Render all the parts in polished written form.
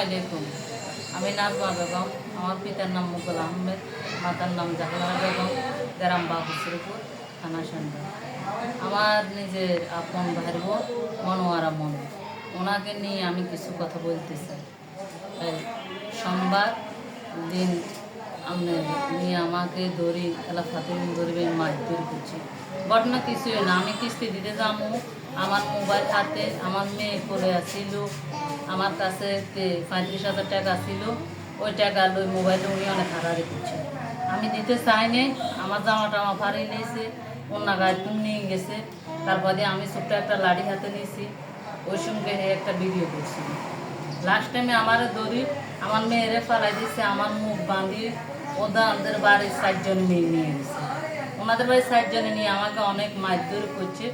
আলাইকুম। আমি নাজমা বেগম। আমার পিতার নাম মুকুল আহমেদ, মাতার নাম জাহানারা বেগম, গ্রাম বাবুশ্রীপুর, থানা সন্ধ্যা। আমার নিজের আপন ভাইয়ের বোন মনোয়ারা মনু, ওনাকে নিয়ে আমি কিছু কথা বলতে চাই। সোমবার দিন নিয়ে আমাকে দড়ি এলাকাতে গরিবে মারধর করছে। ঘটনা কিছুই না, আমি কিস্তি দিতে যাবো, আমার মোবাইল হাতে, আমার মেয়ে পড়ে আসছিল, আমার কাছে 35,000 টাকা ছিল, ওই টাকা ওই মোবাইলে উনি অনেক হারাহারি করছে। আমি দিতে চাইনি, আমার জামা টামা ফাড়িয়ে নিয়েছে, অন্য গায়ে তুম নিয়ে গেছে। তারপরে আমি ছোট্ট একটা লাঠি হাতে নিয়েছি, ওই সঙ্গে একটা ভিডিও করছি। লাস্ট টাইমে আমার দড়ি আমার মেয়েরে ফালাই দিচ্ছে, আমার মুখ বাঁধিয়ে ওদের বাড়ির 60 জন মেয়ে নিয়ে গেছে। ওনাদের বাড়ির 60 জনে নিয়ে আমাকে অনেক মারধর করছে।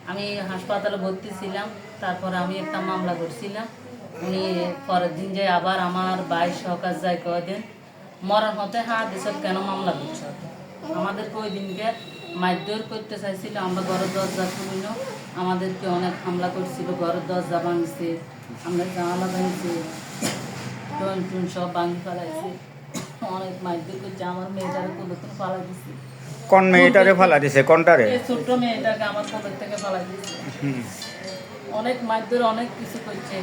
আমি হাসপাতালে ভর্তি ছিলাম, তারপরে আমি একটা মামলা করছিলাম। উনি পরের দিন যে আবার আমার 22 সহকার যায় কদিন মরণ হতে দিস কেন মামলা করছে। আমাদেরকে ওই দিনকে মারধর করতে চাইছিল, আমরা ঘরের দরজা খুলিল, আমাদেরকে অনেক হামলা করছিল, ঘরের দরজা ভাঙছে, আমরা জানালা ভাঙছে, টুন সব ভাঙি ফেলাইছে, অনেক মারধর করছে। আমার মেয়েটারে কোলে থেকে ফালাই দিচ্ছে। কোন মেয়েটারে ফালা দিছে? কোনটারে? ছোট্ট মেয়েটাকে আমার কোলের থেকে ফালাই দিচ্ছে। অনেক মারধর, অনেক কিছু করছে।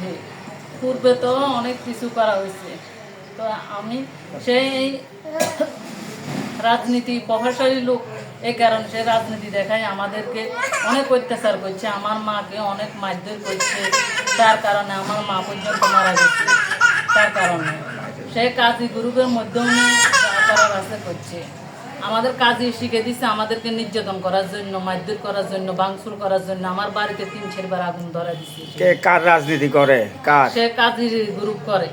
পূর্বে তো অনেক কিছু করা হয়েছে। তো আমি সেই রাজনীতি প্রভাবশালী লোক, এই কারণে সে রাজনীতি দেখায় আমাদেরকে অনেক অত্যাচার করছে। আমার মাকে অনেক মারধর করছে, তার কারণে আমার মা পর্যন্ত মারা গেছে। তার কারণে সে কাজী গ্রুপের মাধ্যমে করার আছে করছে। আমাদের কাজই শিখে দিচ্ছে আমাদেরকে নির্যাতন করার জন্য, মারধর করার জন্য, ভাঙচুর করার জন্য। আমার বাড়িতে 3-4 বার আগুন ধরা দিচ্ছে। কে কার রাজনীতি করে? কার? সে কাজী গ্রুপ করে,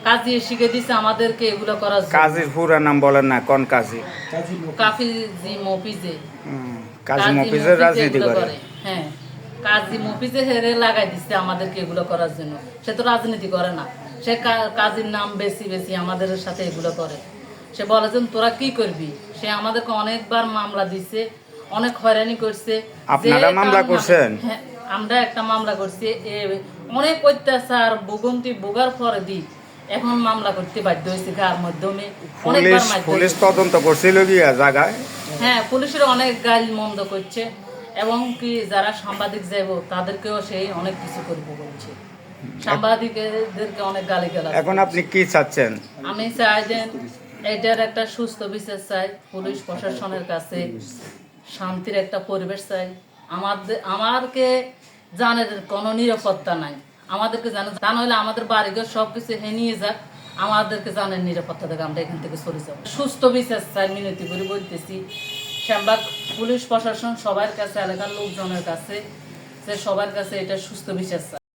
কাজী শিখে দিচ্ছে আমাদেরকে এগুলো করার জন্য। কাজীর পুরো নাম বলেন না, কোন কাজী? কাফিজি মফিজে। কাজী মফিজের রাজনীতি করে? হ্যাঁ, কাজী মফিজে হেরে লাগাই দিচ্ছে আমাদেরকে এগুলো করার জন্য। সে তো রাজনীতি করে না, সে কাজীর নাম বেশি বেশি আমাদের সাথে এগুলো করে। সে বলে যে তোরা কি করবি। সে আমাদেরকে অনেকবার মামলা দিচ্ছে, অনেক হয়রানি করছে। আপনারা মামলা করছেন? হ্যাঁ, আমরা একটা মামলা করছি। অনেক অত্যাচার ভোগান্তি ভোগার পরে দিই এখন মামলা করতে বাধ্য হয়েছে গার মাধ্যমে। পুলিশ তদন্ত করছিল কি জায়গায়? হ্যাঁ, পুলিশের অনেক গাড়ি মন্দ করছে, এবং কি যারা সাংবাদিক যাব তাদেরকেও সেই অনেক কিছু করবো বলছে। সাংবাদিকদেরকে অনেক গালিগালাজ। এখন আপনি কি চাচ্ছেন? আমি চাই যে এটার একটা সুস্থ বিচার চাই, পুলিশ প্রশাসনের কাছে শান্তির একটা পরিবেশ চাই। আমারকে জানের কোনো নিরাপত্তা নাই, আমাদেরকে জানে তা নইলে আমাদের বাড়িঘর সব কিছু নিয়ে যাক, আমাদেরকে জানের নিরাপত্তা থেকে আমরা এখান থেকে সরে যাবো। সুস্থ বিচার চাই, মিনতি করে বলতেছি শ্যামবাগ পুলিশ প্রশাসন সবার কাছে, এলাকার লোকজনের কাছে, যে সবার কাছে এটা সুস্থ বিচার চাই।